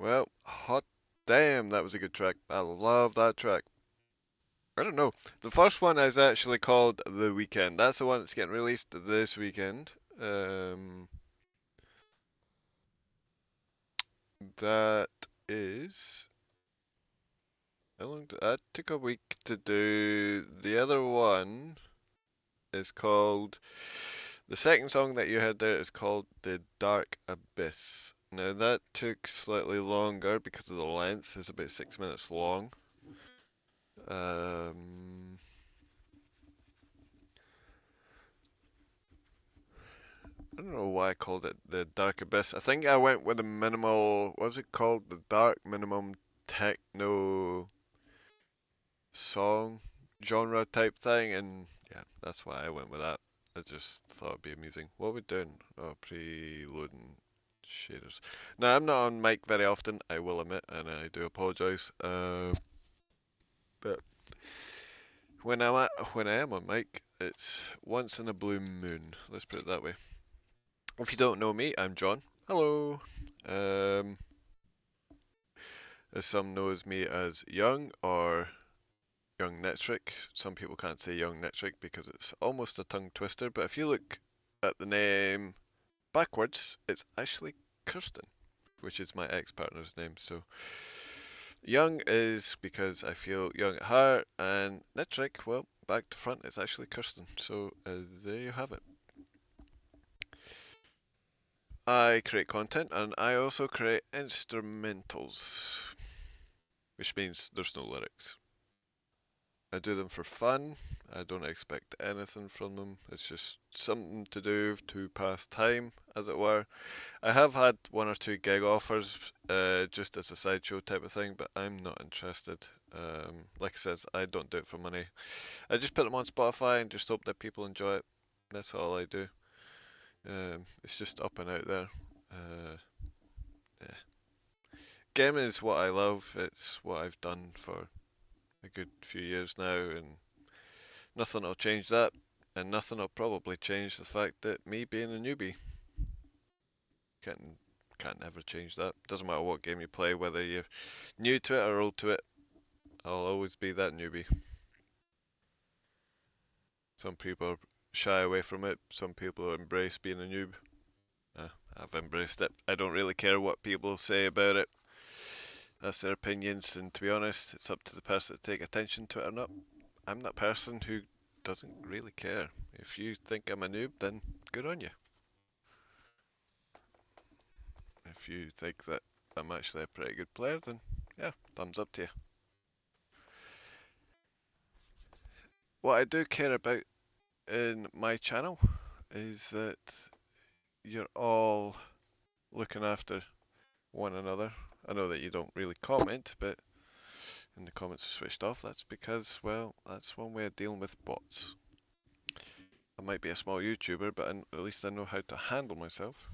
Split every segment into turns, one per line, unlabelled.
Well, hot damn, that was a good track. I love that track. I don't know. The first one is actually called The Weekend. That's the one that's getting released this weekend. That is. How long did that took a week to do? The other one is called. The second song that you heard there is called The Dark Abyss. Now that took slightly longer because of the length. It's about 6 minutes long. Um, I don't know why I called it the Dark Abyss. I think I went with a minimal. What was it called? The Dark Minimum Techno Song genre type thing, and yeah, that's why I went with that. I just thought it'd be amusing. What are we doing? Oh, preloading shaders. Now I'm not on mic very often. I will admit, and I do apologise. But when I am on mic, it's once in a blue moon. Let's put it that way. If you don't know me, I'm John. Hello. Um, as some knows me as Young or Young Netric. Some people can't say Young Netric because it's almost a tongue twister. But if you look at the name backwards, it's actually Kirsten, which is my ex-partner's name. So Young is because I feel young at heart, and Netric, well, back to front, it's actually Kirsten. So there you have it. I create content and I also create instrumentals, which means there's no lyrics. I do them for fun. I don't expect anything from them. It's just something to do to pass time, as it were. I have had one or two gig offers, just as a sideshow type of thing, but I'm not interested. Like I said, I don't do it for money. I just put them on Spotify and just hope that people enjoy it. That's all I do. It's just up and out there. Yeah. Gaming is what I love. It's what I've done for a good few years now, and nothing will change that. And nothing will probably change the fact that me being a newbie can't can't ever change that. Doesn't matter what game you play, whether you're new to it or old to it. I'll always be that newbie. Some people shy away from it. Some people embrace being a noob. I've embraced it. I don't really care what people say about it. That's their opinions, and to be honest, it's up to the person to take attention to it or not. I'm that person who doesn't really care. If you think I'm a noob, then good on you. If you think that I'm actually a pretty good player, then yeah, thumbs up to you. What I do care about in my channel is that you're all looking after one another. I know that you don't really comment, but and the comments are switched off. That's because, well, that's one way of dealing with bots. I might be a small YouTuber, but at least I know how to handle myself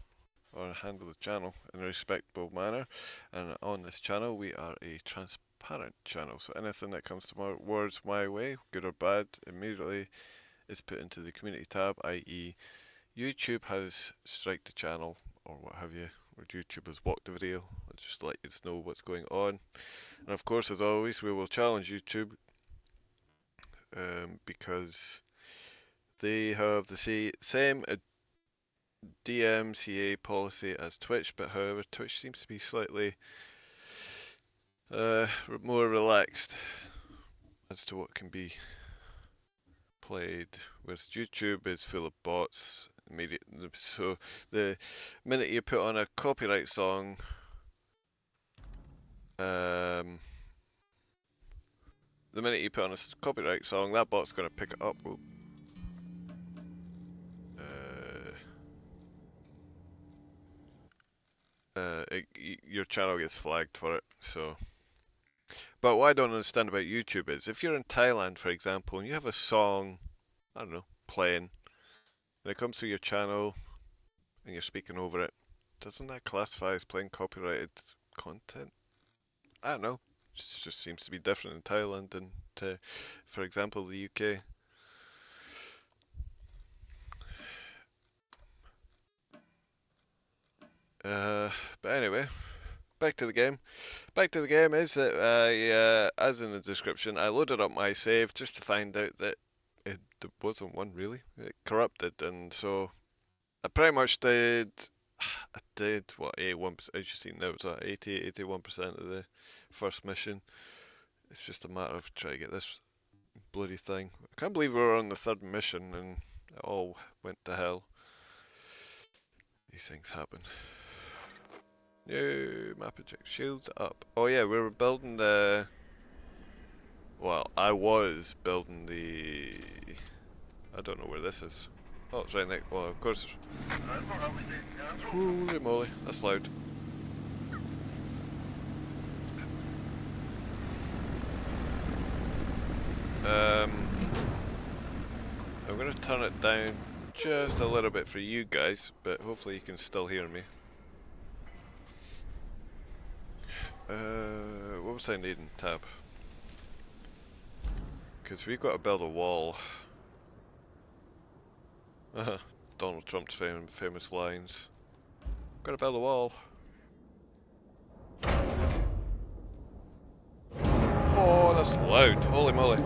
or handle the channel in a respectable manner. And on this channel, we are a transparent channel, so anything that comes towards my way, good or bad, immediately is put into the community tab, i.e., YouTube has striked the channel or what have you, or YouTube has blocked the video. I'll just let you know what's going on. And of course, as always, we will challenge YouTube because they have the same DMCA policy as Twitch, but however, Twitch seems to be slightly more relaxed as to what can be played, whereas YouTube is full of bots. So the minute you put on a copyright song, the minute you put on a copyright song, that bot's going to pick it up. Your channel gets flagged for it. So, but what I don't understand about YouTube is if you're in Thailand, for example, and you have a song, I don't know, playing, and it comes through your channel, and you're speaking over it, doesn't that classify as playing copyrighted content? I don't know. It just seems to be different in Thailand than, for example, the UK. But anyway, back to the game. Back to the game is that as in the description, I loaded up my save just to find out that there wasn't one really. It corrupted, and so I pretty much did. I did what 81%. As you see now, it's at 81% of the first mission. It's just a matter of trying to get this bloody thing. I can't believe we were on the third mission and it all went to hell. These things happen. New map object. Shields up. Oh yeah, we were building the... Well, I was building the... I don't know where this is. Oh, it's right next... Well, of course... Holy moly, that's loud. I'm going to turn it down just a little bit for you guys, but hopefully you can still hear me. What was I needing? Tab. Because we've got to build a wall. Donald Trump's famous lines. Gotta build a wall. Oh, that's loud. Holy moly.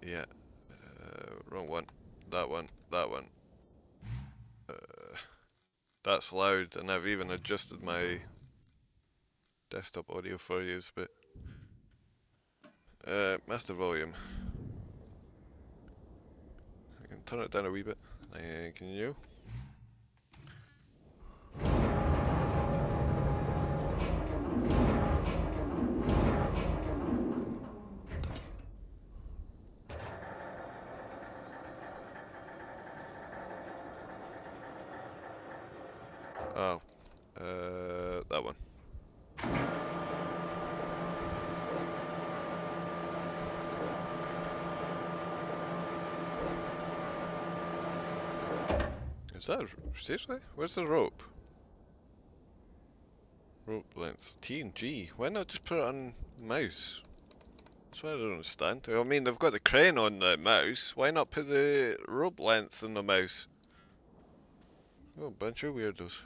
Yeah. Wrong one. That one. That one. That's loud, and I've even adjusted my desktop audio for you, but master volume. I can turn it down a wee bit. Can you? Oh, that one. Is that seriously? Where's the rope? Rope length T and G. Why not just put it on mouse? That's what I don't understand. I mean, they've got the crane on the mouse. Why not put the rope length on the mouse? Oh, a bunch of weirdos.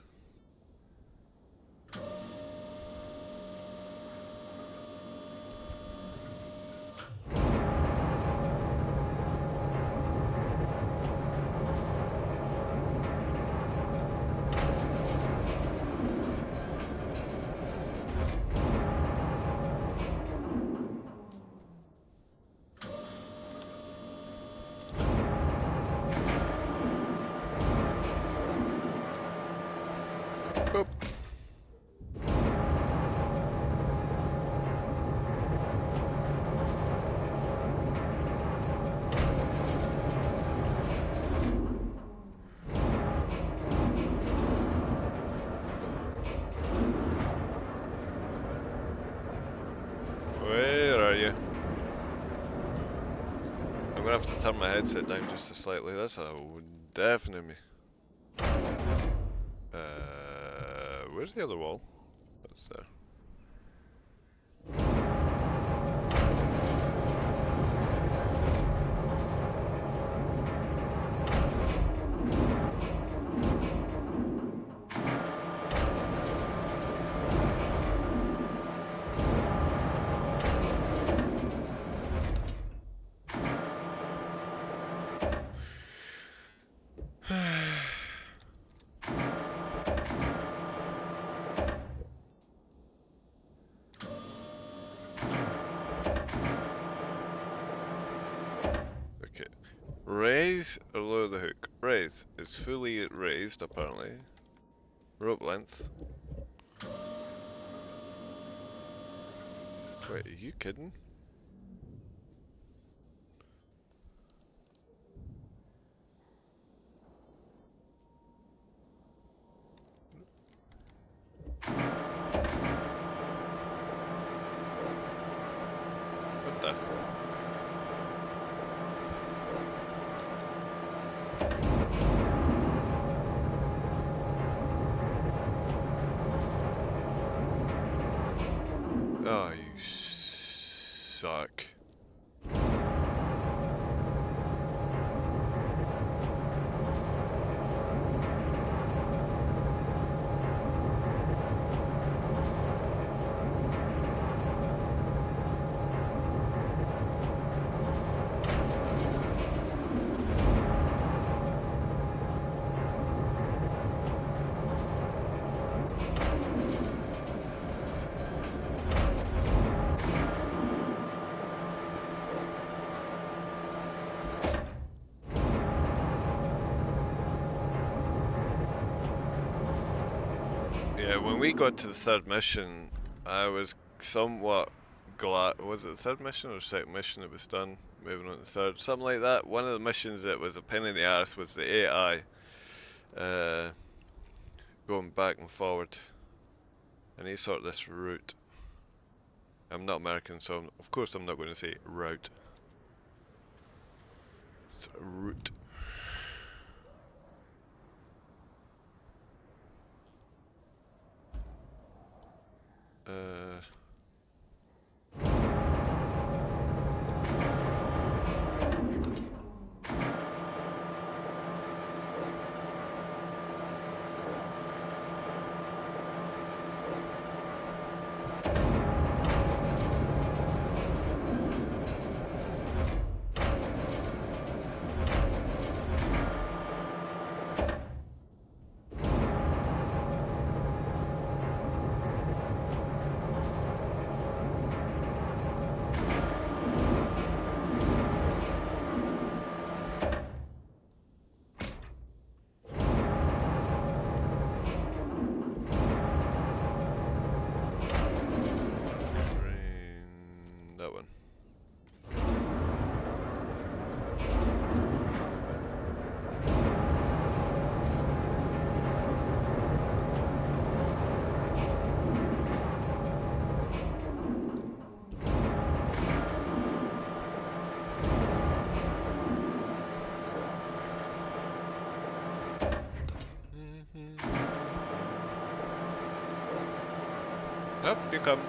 Boop. Where are you? I'm gonna have to turn my headset down just a slightly. That's a definite me. Where's the other wall? That's there. Raise or lower the hook? Raise. It's fully raised apparently. Rope length. Wait, are you kidding? What the? Oh, you suck. Yeah, when we got to the third mission, I was somewhat glad. Was it the third mission or second mission that was done? Moving on to the third, something like that. One of the missions that was a pain in the ass was the AI going back and forward. I need to sort this route. I'm not American, so of course I'm not going to say route. It's a route. That one. Up you come.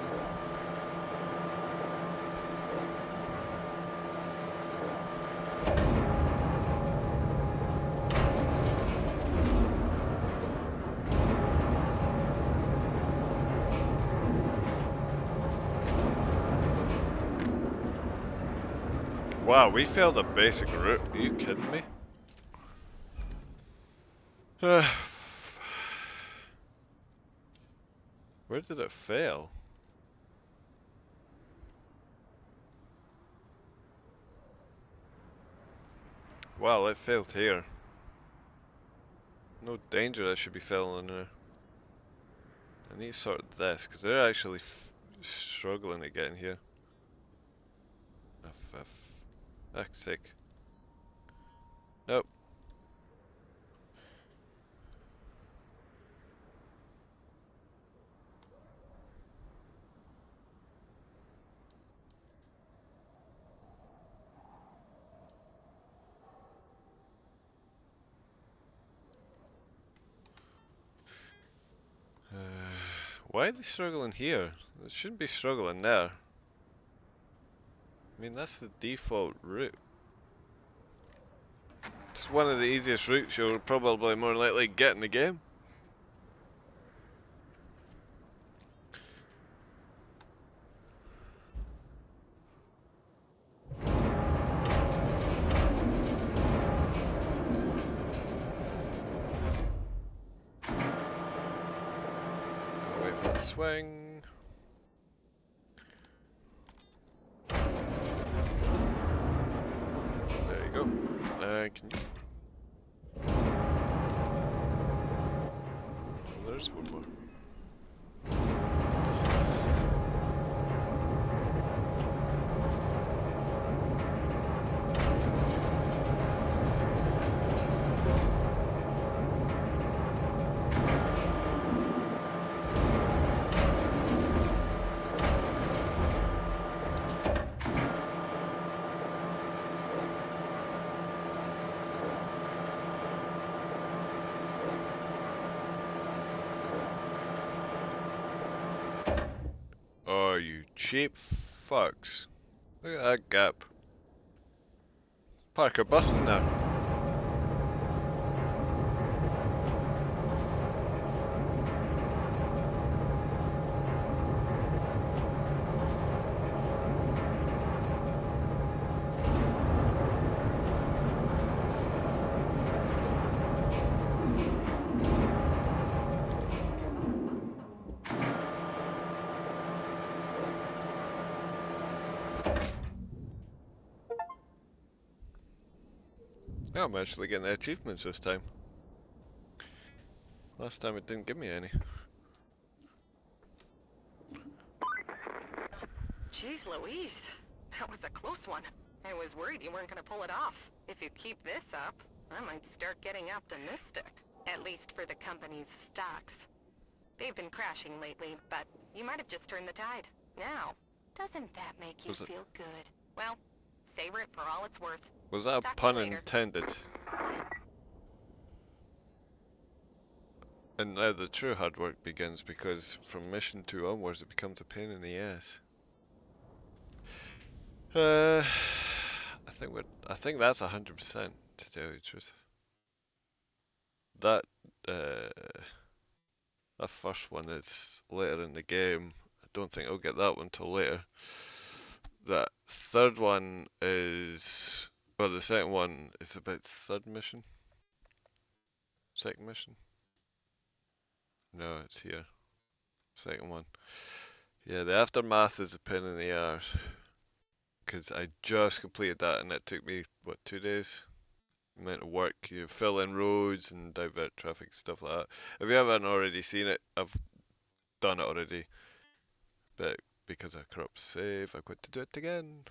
Wow, we failed a basic route. Are you kidding me? Where did it fail? Well, it failed here. No danger that should be failing there. I need to sort this, because they're actually struggling to get in here. Fuck's sake. Nope. Why are they struggling here? They shouldn't be struggling there. I mean, that's the default route. It's one of the easiest routes you'll probably more likely get in the game. Wait for the swing. There you go. Can you? Oh, there's one more. Oh, you cheap fucks. Look at that gap. Park a bus in there. I'm actually getting the achievements this time. Last time it didn't give me any.
Jeez Louise, that was a close one. I was worried you weren't gonna pull it off. If you keep this up, I might start getting optimistic. At least for the company's stocks. They've been crashing lately, but you might have just turned the tide. Now, doesn't that make you feel good? Well, savor it for all it's worth.
Was that a pun intended? And now the true hard work begins, because from mission 2 onwards it becomes a pain in the ass. I think that's 100%, to tell you the truth. That first one is later in the game. I don't think I'll get that one till later. That third one is, well, the second one is about the third mission. Second mission? No, it's here. Second one. Yeah, the aftermath is a pain in the arse. Because I just completed that and it took me, what, 2 days? Amount of work. You fill in roads and divert traffic, stuff like that. If you haven't already seen it, I've done it already. But because I corrupt save, I've got to do it again.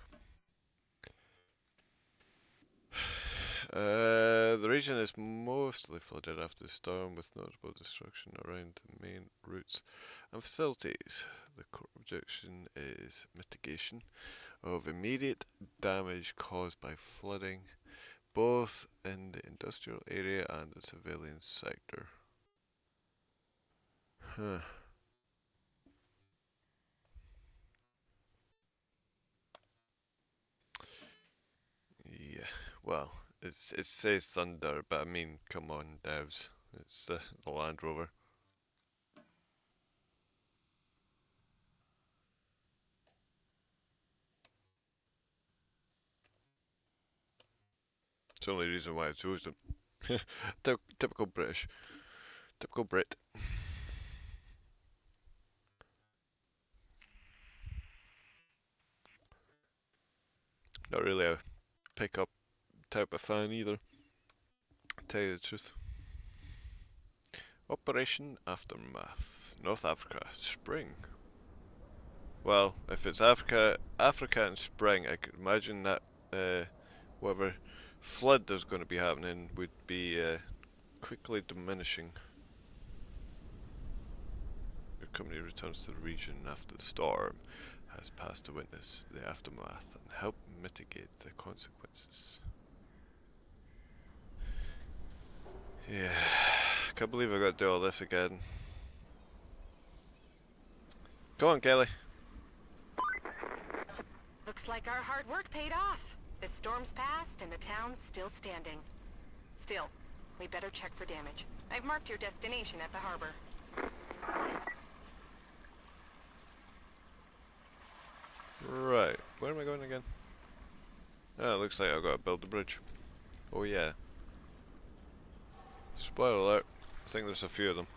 The region is mostly flooded after the storm, with notable destruction around the main routes and facilities. The core objection is mitigation of immediate damage caused by flooding, both in the industrial area and the civilian sector. Huh. Yeah, well, it says thunder, but I mean, come on, devs. It's the Land Rover. It's the only reason why I chose them. Typical British. Typical Brit. Not really a pick-up type of fan either, to tell you the truth. Operation Aftermath. North Africa. Spring. Well, if it's Africa and spring, I could imagine that whatever flood there's going to be happening would be quickly diminishing. Your company returns to the region after the storm has passed to witness the aftermath and help mitigate the consequences. Yeah, can't believe I got to do all this again. Go on, Kelly.
Looks like our hard work paid off. The storm's passed and the town's still standing. Still, we better check for damage. I've marked your destination at the harbor.
Right, where am I going again? Oh, it looks like I've got to build the bridge. Oh yeah. Spoiler alert, I think there's a few of them.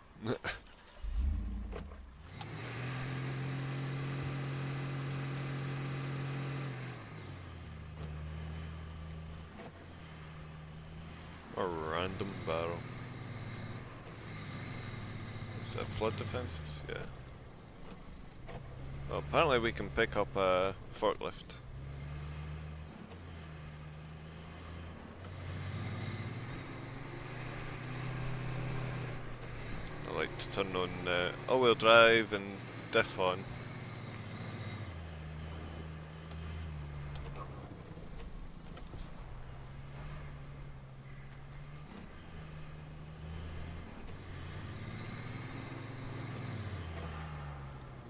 A random barrel. Is that flood defenses? Yeah. Well, apparently we can pick up a forklift. I like to turn on all-wheel drive and diff on.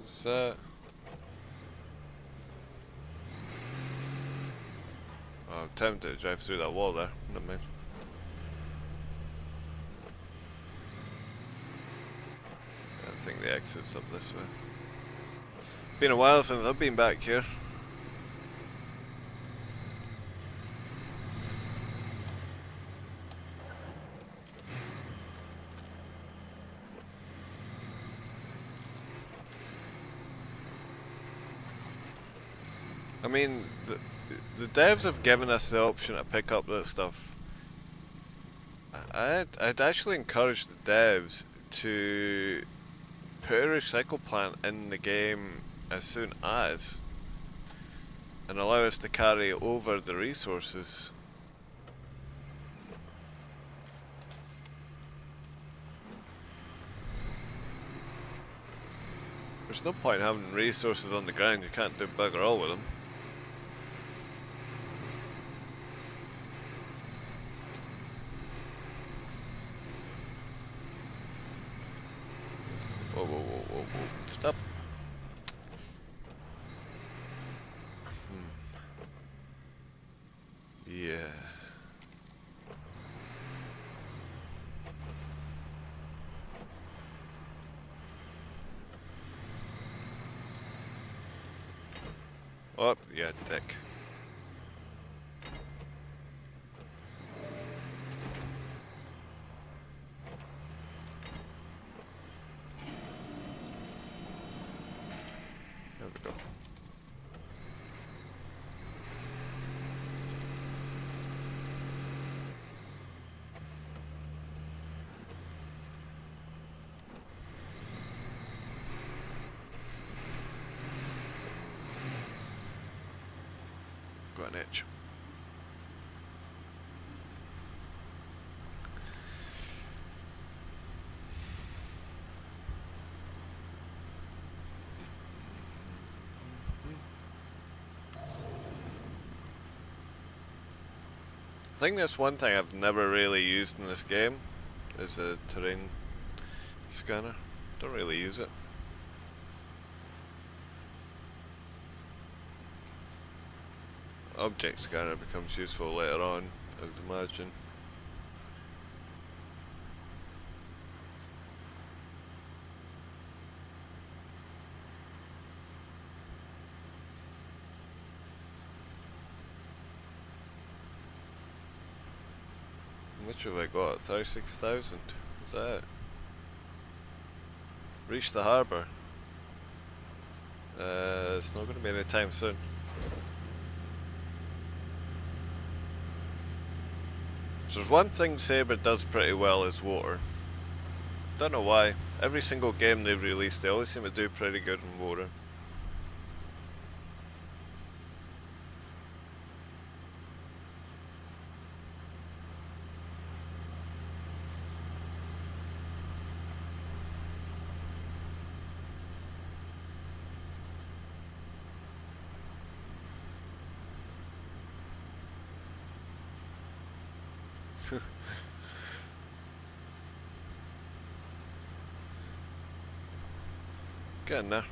Is that... Oh, I'm tempted to drive through that wall there, never mind. I think the exit's up this way. Been a while since I've been back here. I mean, the devs have given us the option to pick up that stuff. I'd actually encourage the devs to put a recycle plant in the game as soon as. and allow us to carry over the resources. There's no point having resources on the ground, you can't do bugger all with them. Whoa, whoa, whoa, whoa, whoa. Stop. Yeah. Oh, yeah, dick. There we go. Got an itch. I think that's one thing I've never really used in this game, is the terrain scanner. Don't really use it. Object scanner becomes useful later on, I would imagine. How much have I got? 36,000. Is that it? Reach the harbour. It's not going to be any time soon. So there's one thing Saber does pretty well is water. Don't know why. Every single game they've released, they always seem to do pretty good in water. Get in there.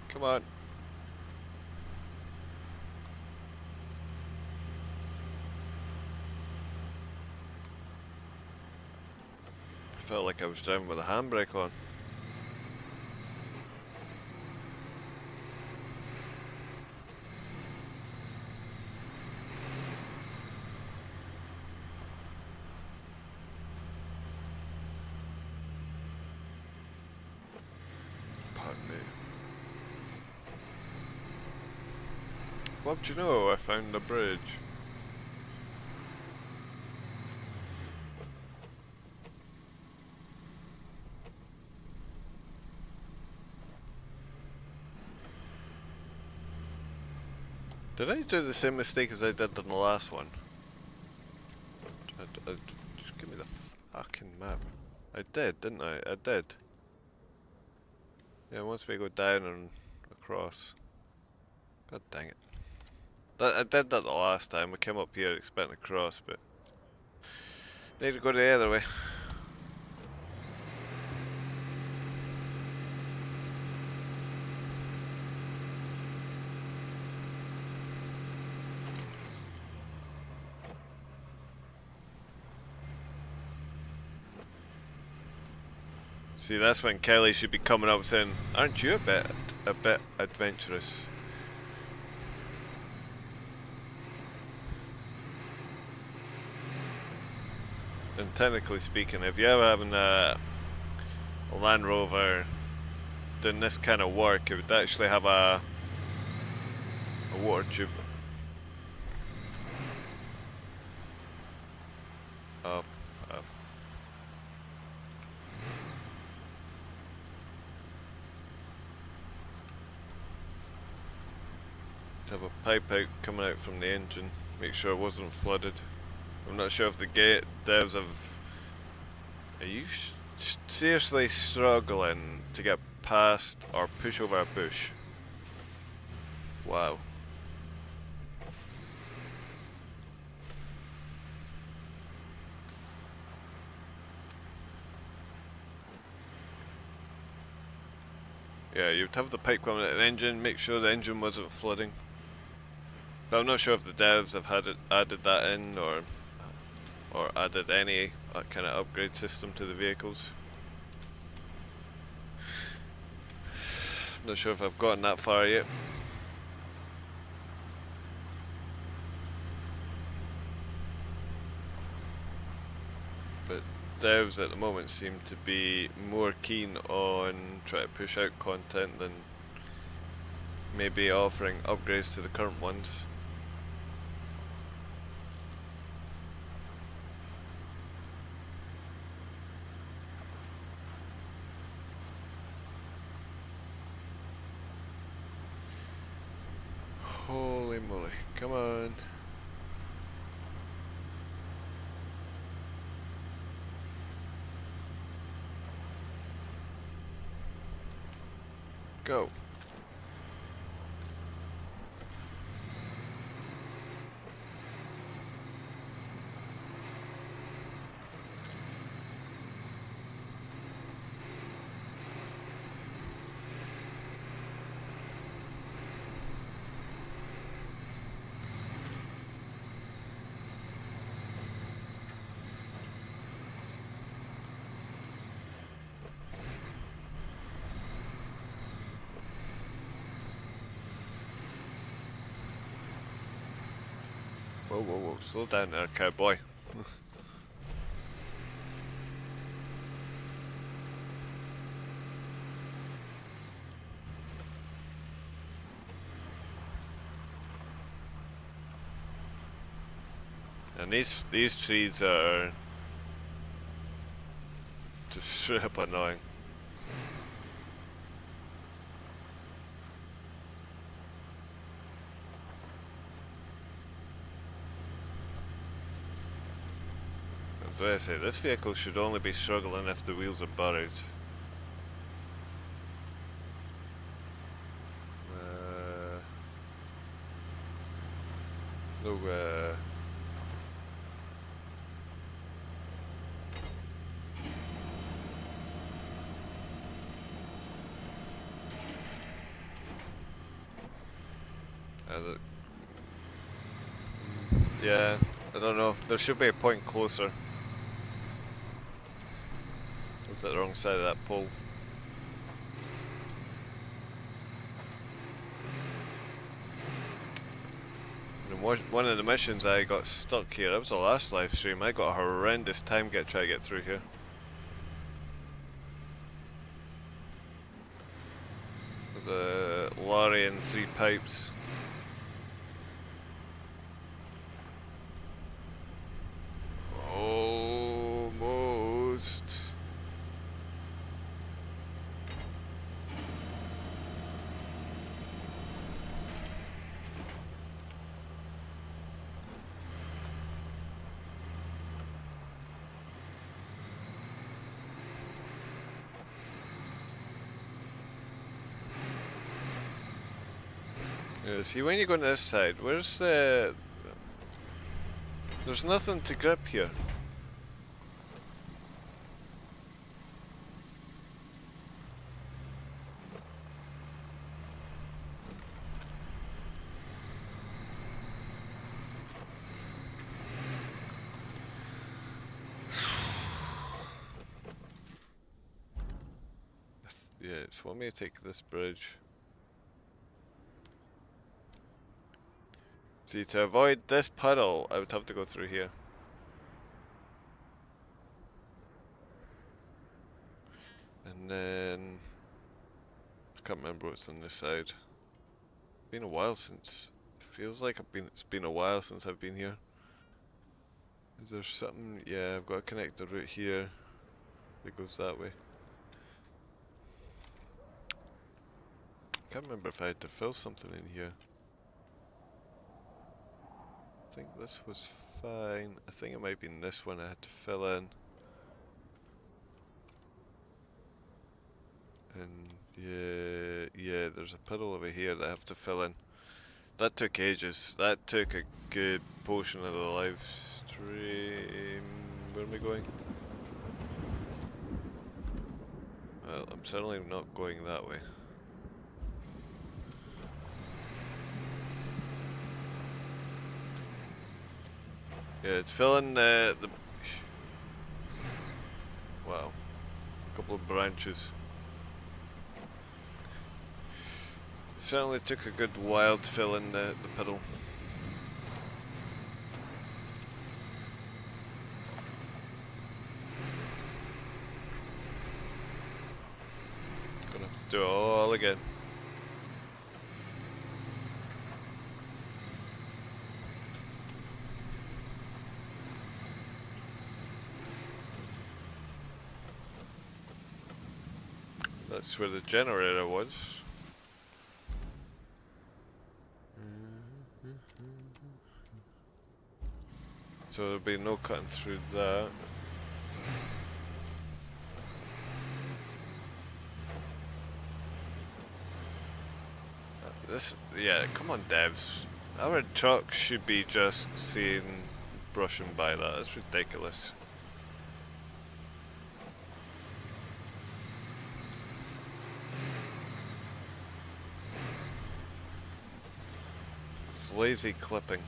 Come on. I felt like I was driving with a handbrake on. What do you know? I found a bridge. Did I do the same mistake as I did on the last one? Just give me the fucking map. I did, didn't I? I did. Yeah, once we go down and across. God dang it. I did that the last time. We came up here expecting to cross, but need to go the other way. See, that's when Kelly should be coming up saying, "Aren't you a bit adventurous?" And technically speaking, if you're ever having a Land Rover doing this kind of work, it would actually have a water tube. To have a pipe out coming out from the engine, make sure it wasn't flooded. I'm not sure if the devs have. Are you seriously struggling to get past or push over a bush? Wow. Yeah, you'd have the pipe coming out of the engine, make sure the engine wasn't flooding. But I'm not sure if the devs have added that in or added any kind of upgrade system to the vehicles. Not sure if I've gotten that far yet. But devs at the moment seem to be more keen on trying to push out content than maybe offering upgrades to the current ones. Holy moly, come on. Go. Whoa, whoa, whoa, slow down there, cowboy. And these trees are just straight up annoying. As I say, this vehicle should only be struggling if the wheels are buried. No, yeah, I don't know. There should be a point closer. I was at the wrong side of that pole. And one of the missions I got stuck here. That was the last live stream. I got a horrendous time trying to get through here. The lorry and 3 pipes. Almost. Yeah, see, when you go on this side, where's the... There's nothing to grip here. Yeah, it's want me to take this bridge. See, to avoid this puddle, I would have to go through here. And then... I can't remember what's on this side. Been a while since... Feels like it's been a while since I've been here. Is there something... Yeah, I've got a connector route here that goes that way. Can't remember if I had to fill something in here. I think this was fine. I think it might be in this one I had to fill in. And yeah, there's a puddle over here that I have to fill in. That took ages. That took a good portion of the live stream. Where am I going? Well, I'm certainly not going that way. Yeah, it's filling the wow, a couple of branches. It certainly took a good while to fill in the puddle. Gonna have to do it all again. That's where the generator was. So there'll be no cutting through that. Yeah, come on devs. Our truck should be just seeing, brushing by that. That's ridiculous. It's lazy clipping.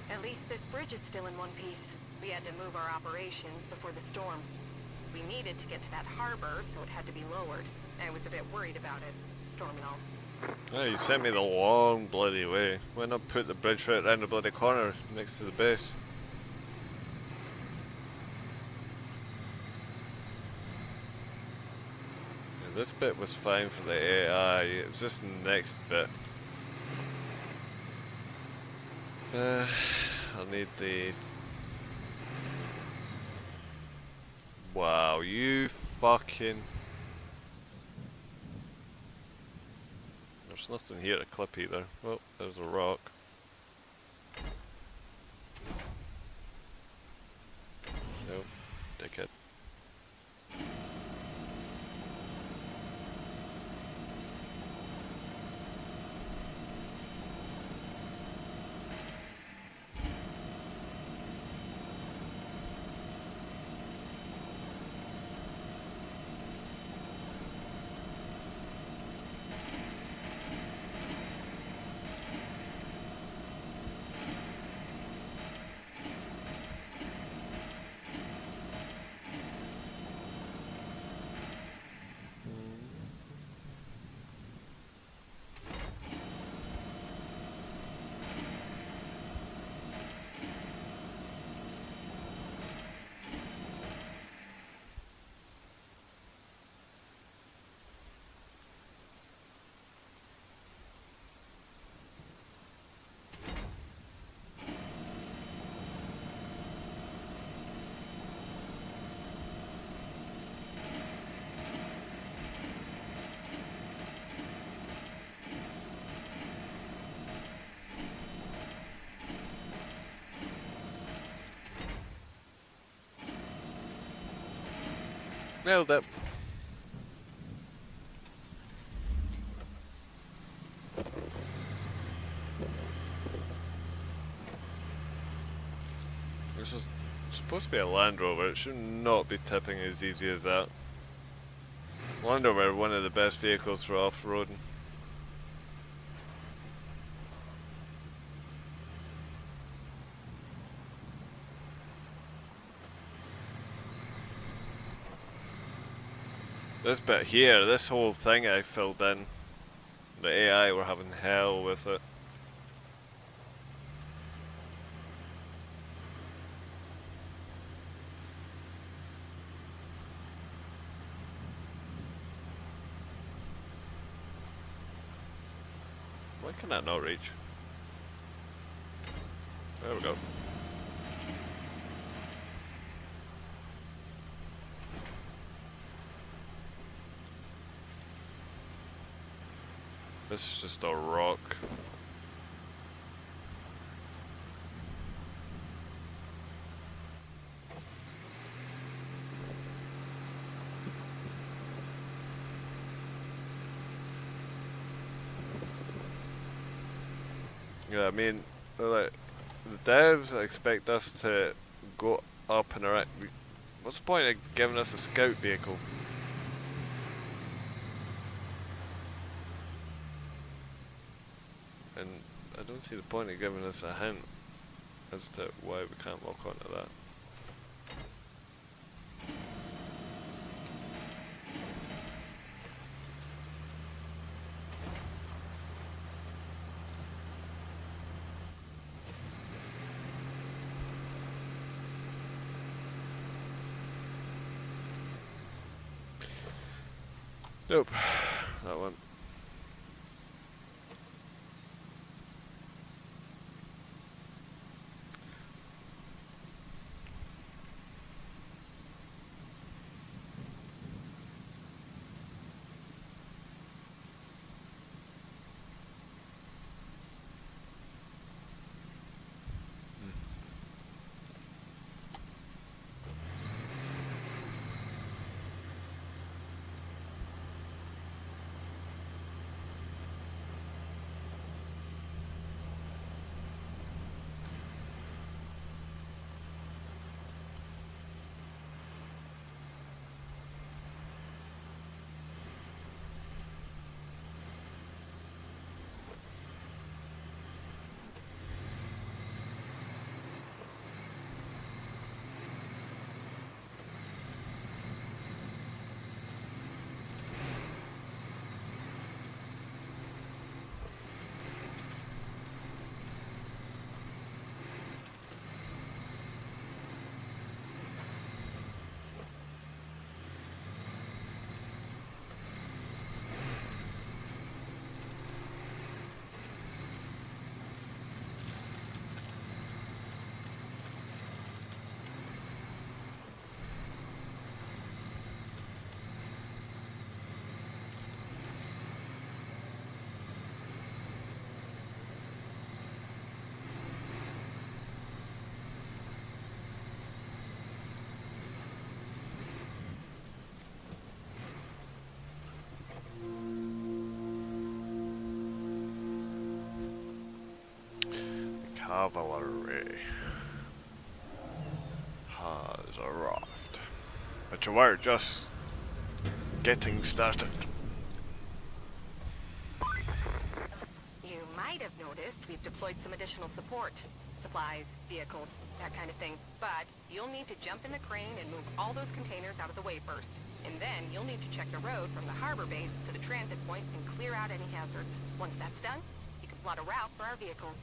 At least this bridge is still in one piece. We had to move our operations before the storm. We needed to get to that harbor, so it had to be lowered. I was a bit worried about it, storm and all.
Oh, you sent me the long bloody way. Why not put the bridge right around the bloody corner next to the base? Yeah, this bit was fine for the AI. It was this next bit. I'll need the... Wow, you fucking... There's nothing here to clip either. Oh, there's a rock. Nope, dickhead. Nailed it. This is supposed to be a Land Rover. It should not be tipping as easy as that. Land Rover, one of the best vehicles for off-roading. This bit here, this whole thing I filled in, the AI were having hell with it. Why can that not reach? There we go. This is just a rock. Yeah, I mean, like, the devs expect us to go up and around. What's the point of giving us a scout vehicle? And I don't see the point of giving us a hint as to why we can't lock onto that. Nope, that one. Cavalry has arrived, but you were just getting started.
You might have noticed we've deployed some additional support. Supplies, vehicles, that kind of thing. But you'll need to jump in the crane and move all those containers out of the way first. And then you'll need to check the road from the harbor base to the transit point and clear out any hazards. Once that's done, you can plot a route for our vehicles.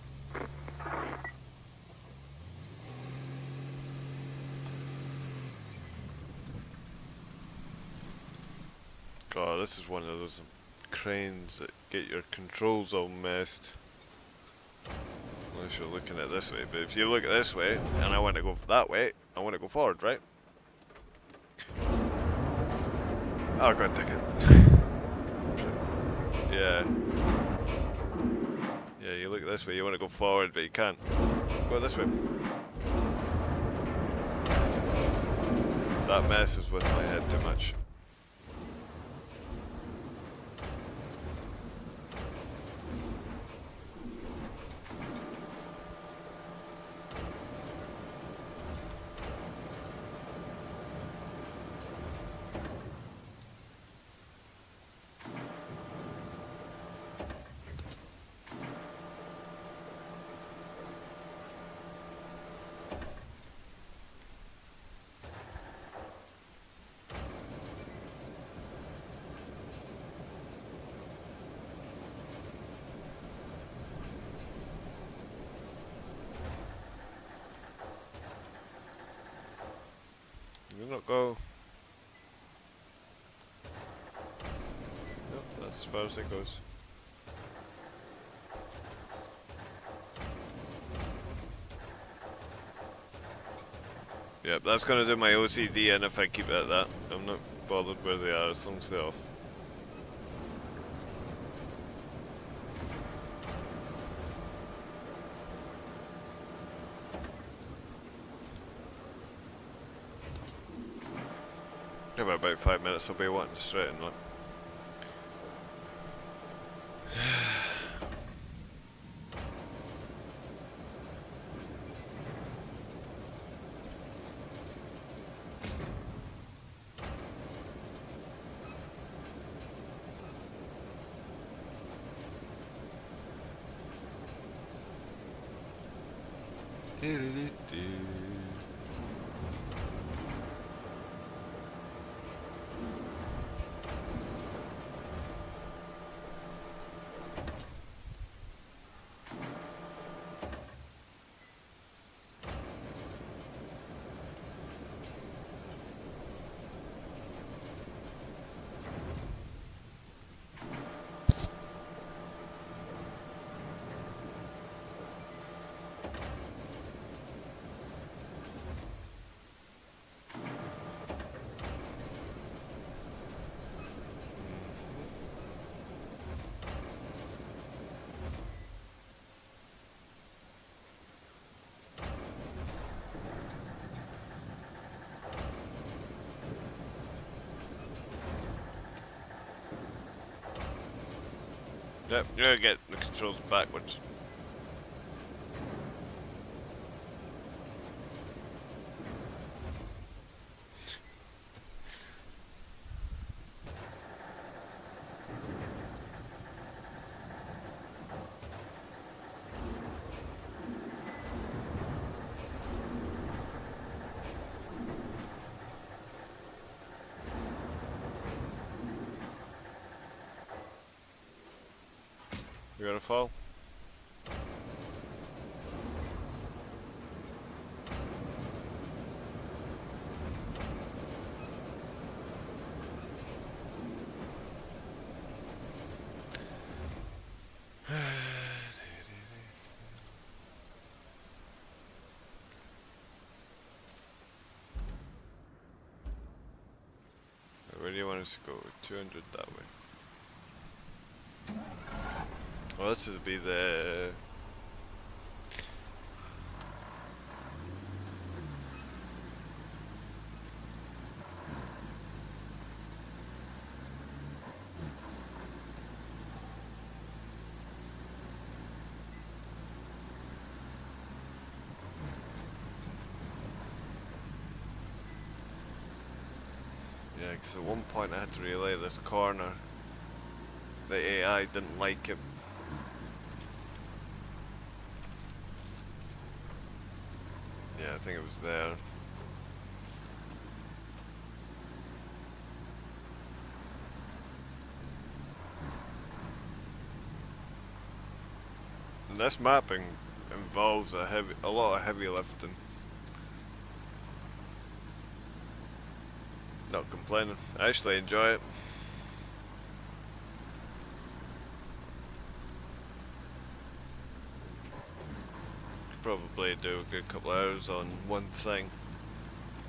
God, this is one of those cranes that get your controls all messed. Unless you're looking at it this way, but if you look at it this way, and I want to go that way, I want to go forward, right? Oh god dang it. Yeah. Yeah, you look at this way, you want to go forward, but you can't. Go this way. That messes with my head too much. You not go. Yep, that's as far as it goes. Yep, that's gonna do my OCD, and if I keep it at that, I'm not bothered where they are as long as they're off. Give it about 5 minutes, I'll be wanting to straighten it. Yep, you're gonna get the controls backwards. You're gonna fall? Where do you want us to go? 200 that way. Well, this would be the... Yeah, because at one point I had to relay this corner. The AI didn't like it. Yeah, I think it was there. And this mapping involves a lot of heavy lifting. Not complaining. I actually enjoy it. Probably do a good couple of hours on one thing,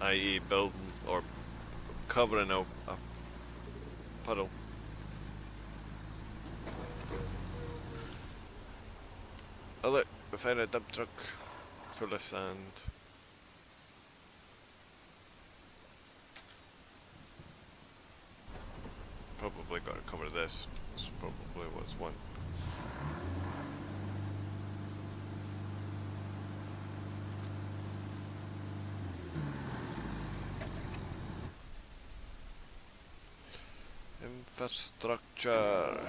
i.e. building or covering a puddle. Oh look, we found a dump truck full of sand. probably got to cover this. This probably was one. Infrastructure.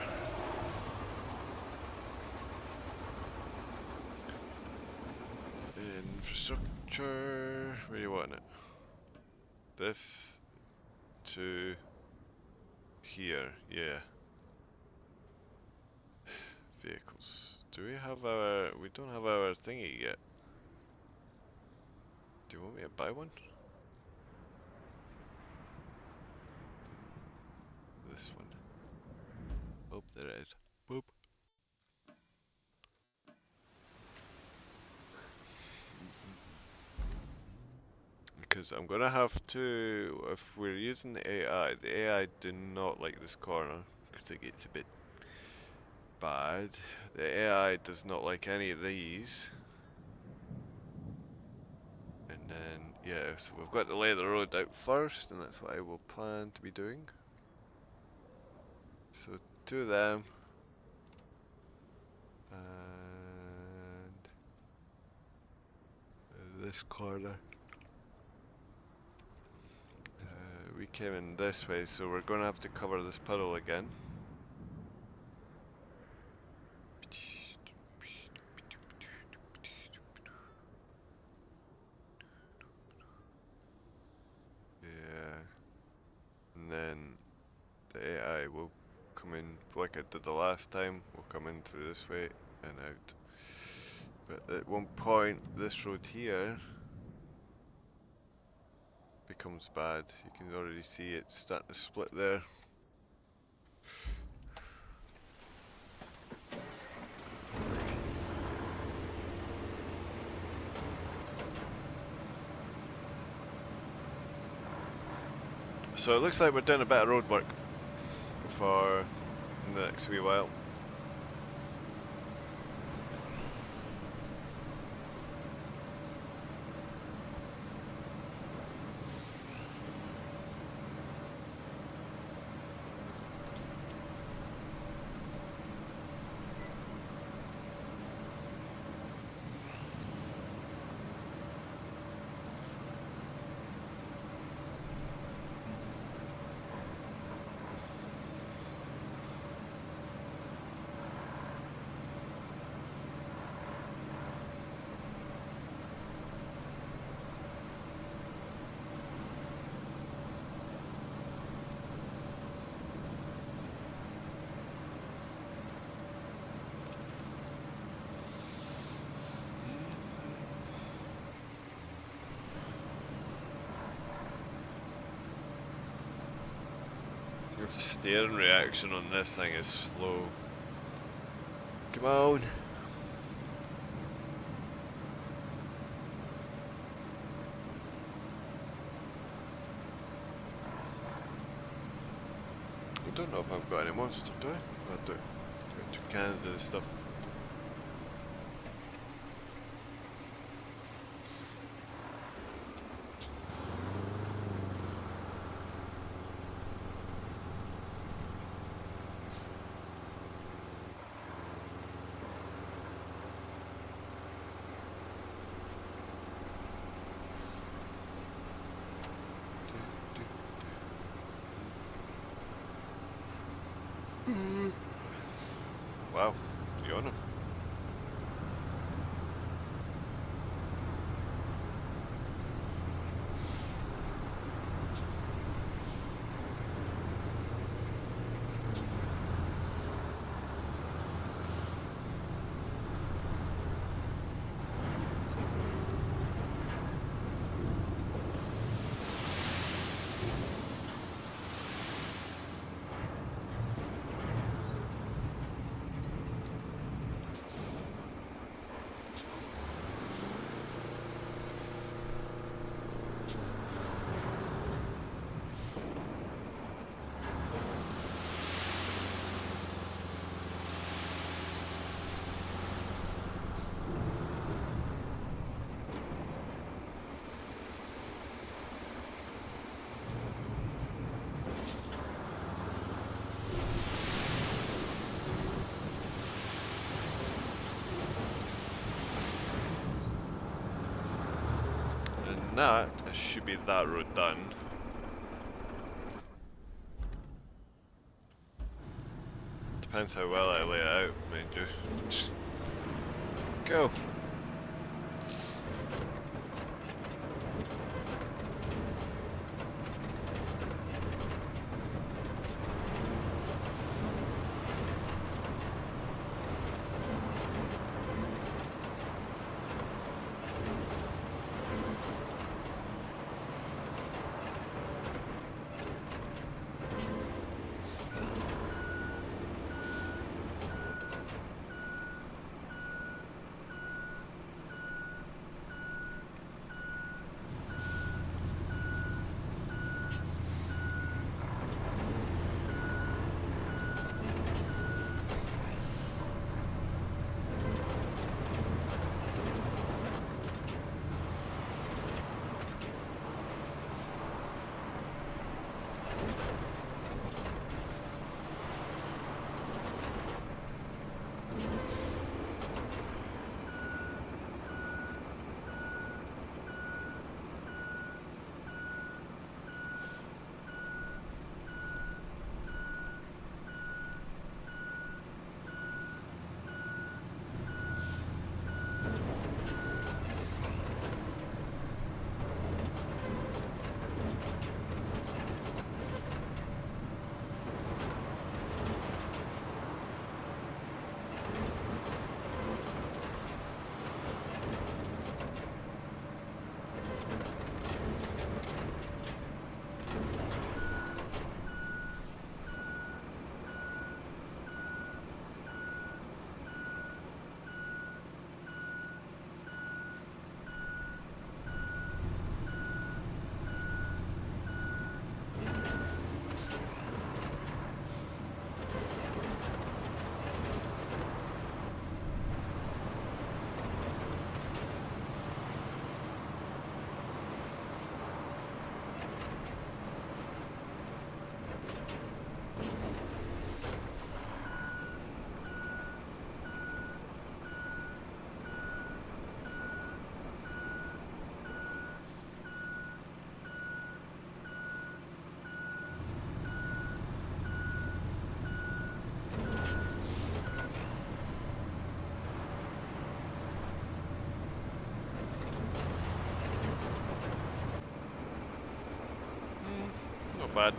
Infrastructure. Where do you want it? This to here, yeah. Vehicles. Do we have our... we don't have our thingy yet. Do you want me to buy one? This one. Oh, there it is. Boop. Because I'm gonna have to, if we're using the AI do not like this corner, because it gets a bit bad. The AI does not like any of these. And then, yeah, so we've got to lay the road out first, and that's what I will plan to be doing. So, 2 of them. And this corner. We came in this way, so we're going to have to cover this puddle again. Yeah. And then the AI will come in, like I did the last time, will come in through this way and out. But at one point, this road here becomes bad. You can already see it starting to split there. So it looks like we're doing a bit of road work for the next wee while. The steering reaction on this thing is slow. Come on. I don't know if I've got any monster, do I? I do. Got 2 cans of this stuff. Wow, you on him? that, it should be that road done. Depends how well I lay it out, mind you. Go! Not bad.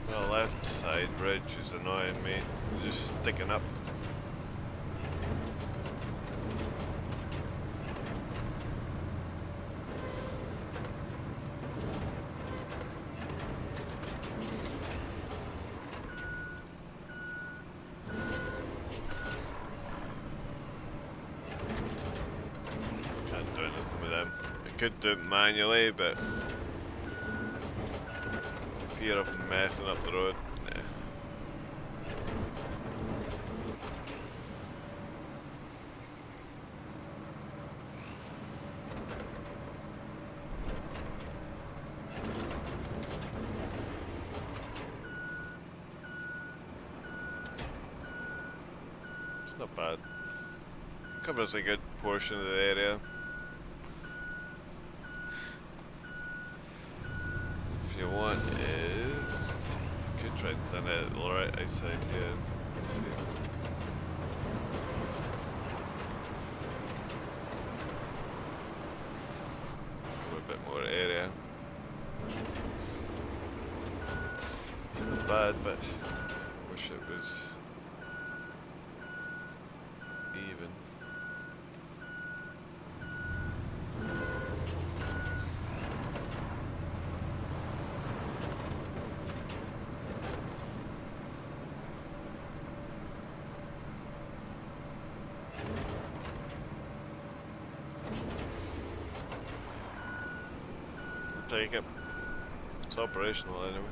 The left side ridge is annoying me. It's just sticking up. Can't do anything with them. I could do it manually, but fear of messing up the road. Nah. It's not bad. Covers a good portion of the area. If you want is, you could try and thin it right outside here. Let's see. Cover a bit more area. It's not bad, but I wish it was even. take it. It's operational anyway.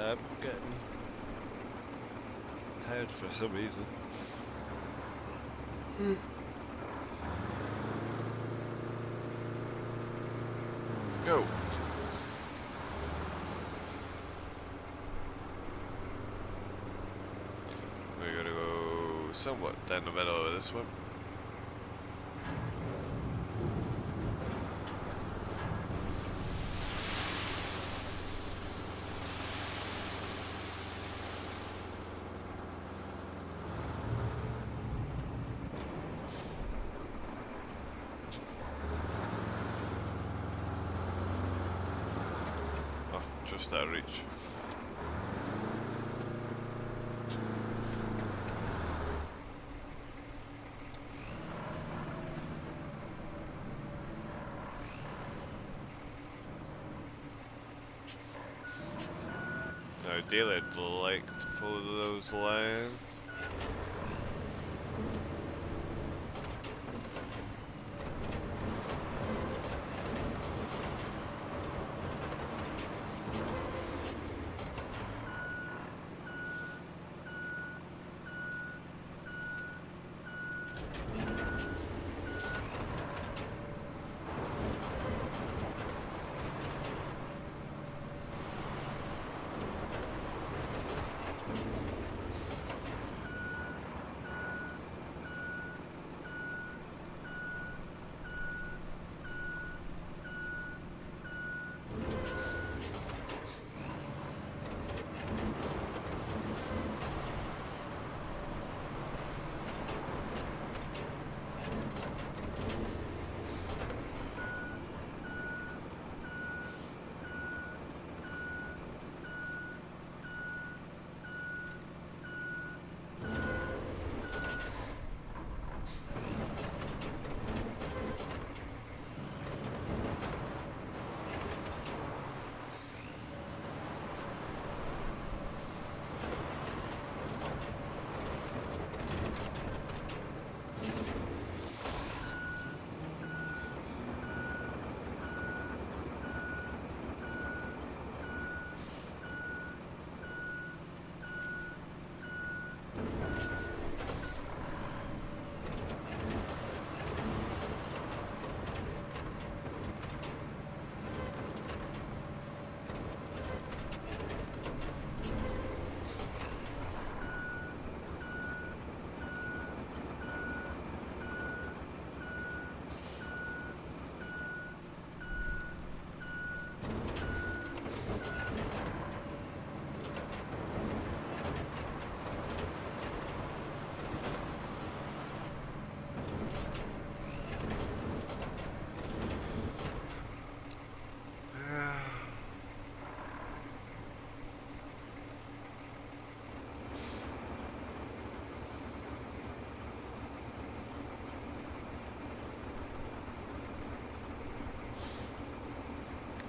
I'm getting tired for some reason. Go! We're gonna go somewhat down the middle of this one. Just out of reach. Now, ideally, I'd like to follow those lines.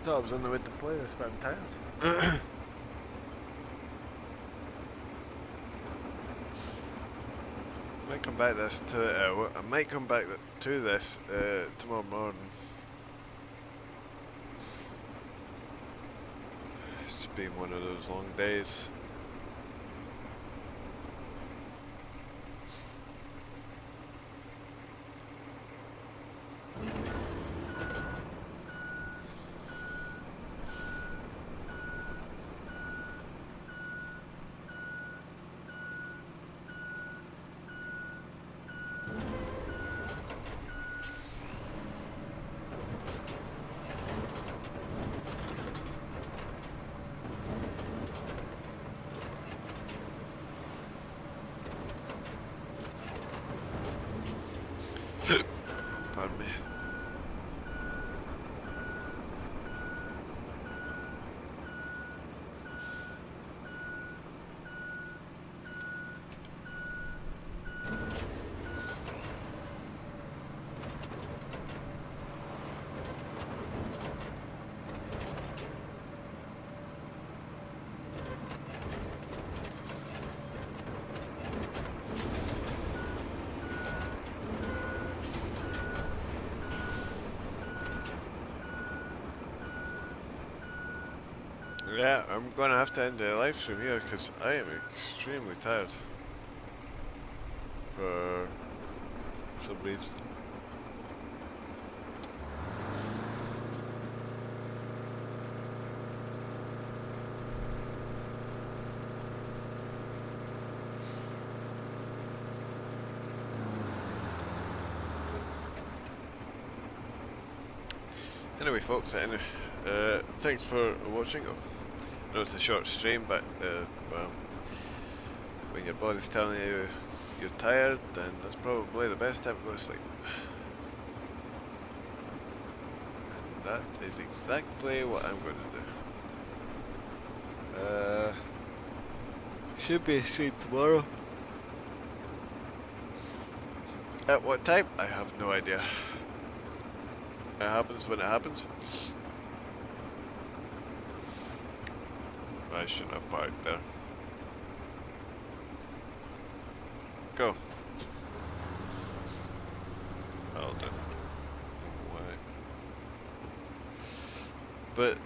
Thought I was in the mood to play this, but I'm tired. Might come back this to. I might come back to this tomorrow morning. It's just been one of those long days. Yeah, I'm gonna have to end the live stream here because I am extremely tired. For some reason. Anyway, folks, thanks for watching. I know it's a short stream, but well, when your body's telling you you're tired, then that's probably the best time to go to sleep. And that is exactly what I'm going to do. Should be a stream tomorrow. At what time? I have no idea. It happens when it happens. I shouldn't have parked there. Go. I'll do. Why? But